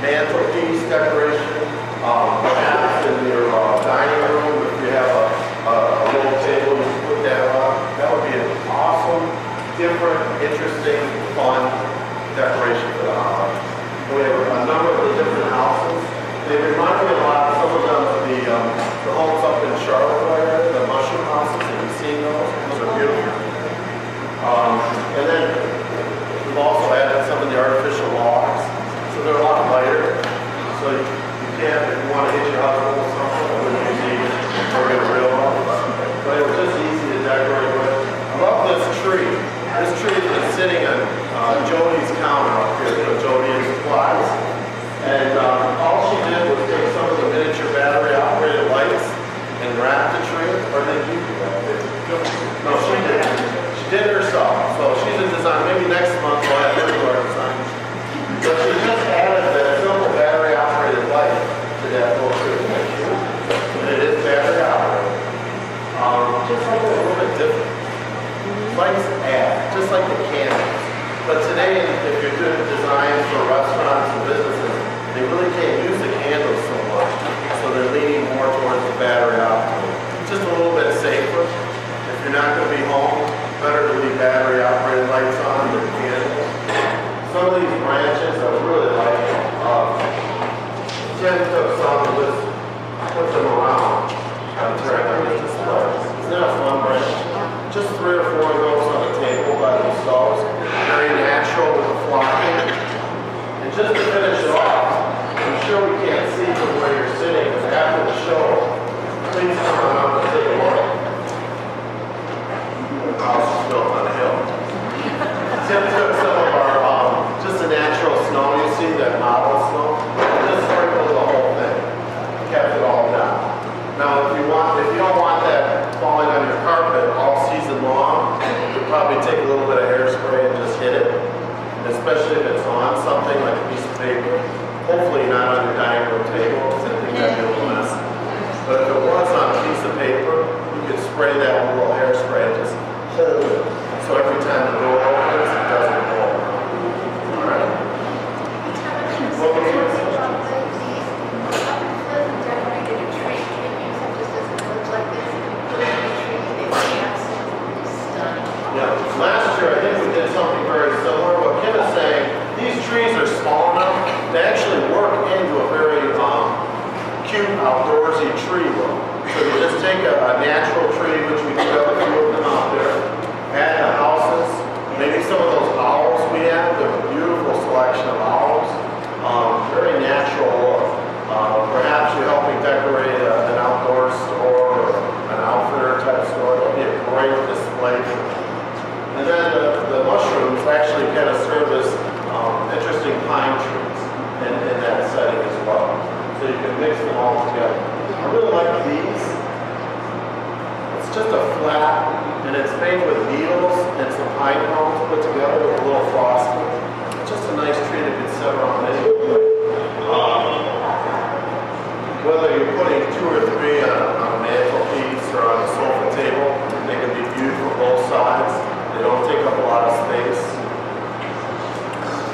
mantelpiece decoration, perhaps in your dining room, if you have a little table, you can put that on. That would be an awesome, different, interesting, fun decoration for the holidays. We have a number of the different houses. They remind me a lot, some of them, of the homes up in Charlotte area, the mushroom houses. Have you seen those? Those are beautiful. And then we've also added some of the artificial logs. So they're a lot lighter. So you can't, if you want to hit your husband with something, it wouldn't be easy or get a real one. But it was just easy to decorate with. I love this tree. This tree has been sitting on Jody's counter up here. You know, Jody and supplies. And all she did was take some of the miniature battery-operated lights and wrap the tree. Or did you do that? No, she did. She did it herself. So she's a designer. Maybe next month we'll have her do our design. But she just added that simple battery-operated light to that little tree. And it is battery-operated. Just something a little bit different. Lights add, just like the candles. But today, if you're doing designs for restaurants and businesses, they really can't use the candles so much. So they're leaning more towards the battery-operated. Just a little bit safer. If you're not going to be home, better to leave battery-operated lights on than candles. Some of these branches I really like. Tim took some and just put them around on the display. Isn't that a fun branch? Just 3 or 4 of those on the table by themselves. Very natural with the flocking. And just to finish it off, I'm sure we can't see from where you're sitting, but after the show, please come on up and take a look. The house is built on a hill. Tim took some of our just the natural snow you see, that model snow, and just sprinkled the whole thing. Kept it all down. Now if you don't want that falling on your carpet all season long, you could probably take a little bit of hairspray and just hit it. Especially if it's on something like a piece of paper. Hopefully not on your dining room table, because I think that'd be a little mess. But if it was on a piece of paper, you could spray that with a little hairspray and just hold it. So every time the door opens, it doesn't go. Last year, I think we did something very similar. What Kim is saying, these trees are small enough to actually work into a very cute outdoorsy tree look. So you just take a natural tree, which we do have a few of them out there, add the houses, maybe some of those owls we have. They're a beautiful selection of owls. Very natural look. Perhaps you're helping decorate an outdoor store or an outfitter type store. It'll be a great display. And then the mushrooms actually kind of serve as interesting pine trees in that setting as well. So you can mix them all together. I really like these. It's just a flat, and it's made with needles and some pine cones put together with a little frosting. It's just a nice tree that can sit around anywhere. Whether you're putting 2 or 3 on a mantelpiece or on a sofa table, they can be viewed from both sides. They don't take up a lot of space.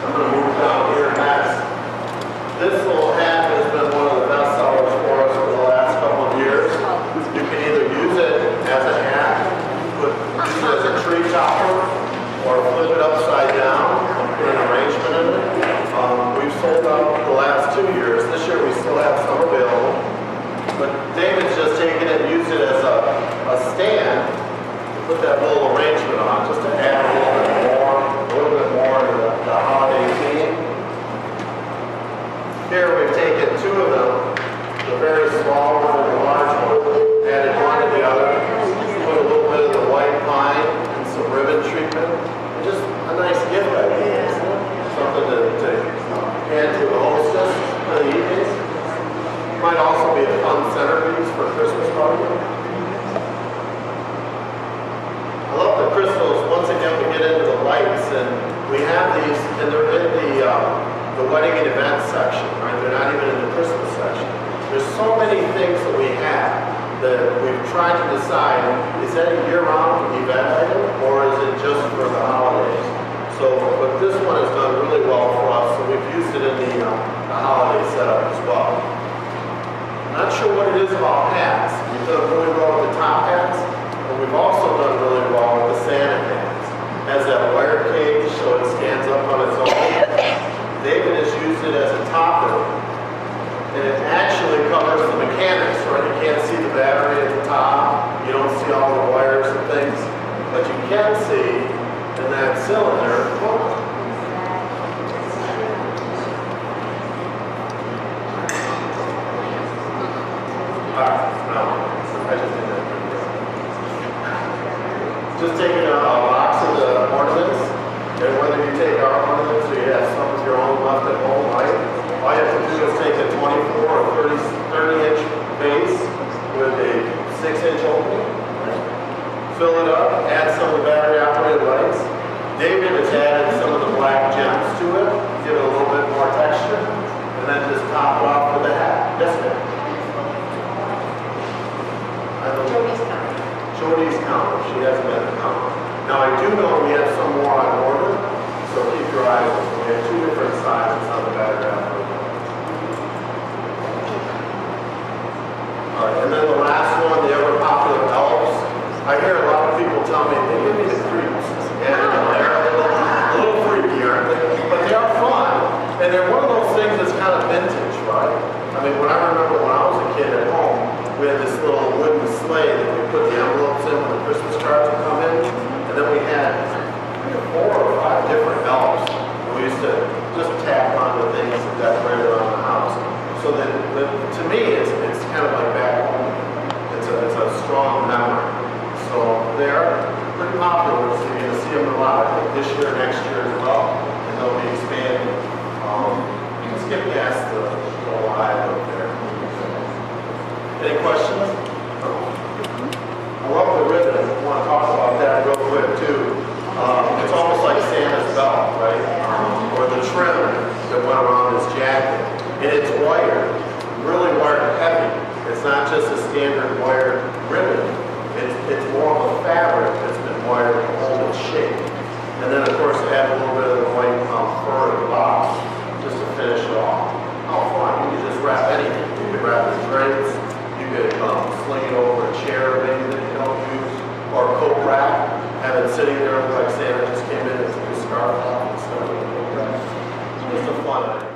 I'm going to move down here next. This little hat has been one of the best sellers for us for the last couple of years. You can either use it as a hat, use it as a tree topper, or flip it upside down and put an arrangement in it. We've sold out the last 2 years. This year we still have some available. But David's just taken it and used it as a stand. Put that little arrangement on just to add a little bit more to the holiday theme. Here we've taken 2 of them, the very small one and the large one, added one to the other, put a little bit of the white pine and some ribbon treatment. Just a nice gift idea, isn't it? Something to hand to the hostess for the evening. Might also be a fun centerpiece for a Christmas party. I love the crystals. Once again, we get into the lights, and we have these, and they're in the wedding and event section, right? They're not even in the Christmas section. There's so many things that we have that we've tried to decide, is that a year-round event item, or is it just for the holidays? So, but this one has done really well for us, so we've used it in the holiday setup as well. Not sure what it is about hats. We've done really well with the top hats, but we've also done really well with the Santa hats. Has that wire cage so it stands up on its own. David has used it as a topper, and it actually covers the mechanics, right? You can't see the battery at the top, you don't see all the wires and things, but you can see in that cylinder. Just taking a box of the ornaments, and whether you take our ornaments or you have some of your own left at home, right? All you have to do is take a 24 or 30-inch base with a 6-inch opening, fill it up, add some of the battery-operated lights. David has added some of the black gems to it, give it a little bit more texture, and then just top it off with the hat. Yes, ma'am. Jody's counter. She hasn't had a counter. Now I do know we have some more on order, so keep your eyes open. We have 2 different sizes on the battery operated. All right, and then the last one, the ever popular elves. I hear a lot of people tell me they give me the creeps, and they're a little freaky, aren't they? But they are fun, and they're one of those things that's kind of vintage, right? I mean, when I remember when I was a kid at home, we had this little wooden sleigh that we put the envelopes in when the Christmas cards would come in, and then we had 4 or 5 different elves. We used to just tap onto things and decorate around the house. So that to me, it's kind of like back home. It's a strong memory. So they are pretty popular. So you're going to see them a lot. I think this year, next year as well, and they'll be expanding. You can skip past the live up there. Any questions? I love the ribbon. I want to talk about that real quick too. It's almost like Santa's belt, right? Or the trim that went around his jacket. And it's wired, really wired heavy. It's not just a standard wired ribbon. It's more of a fabric that's been wired to hold its shape. And then of course add a little bit of the white fur at the bottom just to finish it off. How fun. You can just wrap anything. You can wrap the drapes. You could sling it over a chair maybe that you don't use, or a coat rack, have it sitting there like Santa just came in and took his scarf off and stuff. It's just a fun item.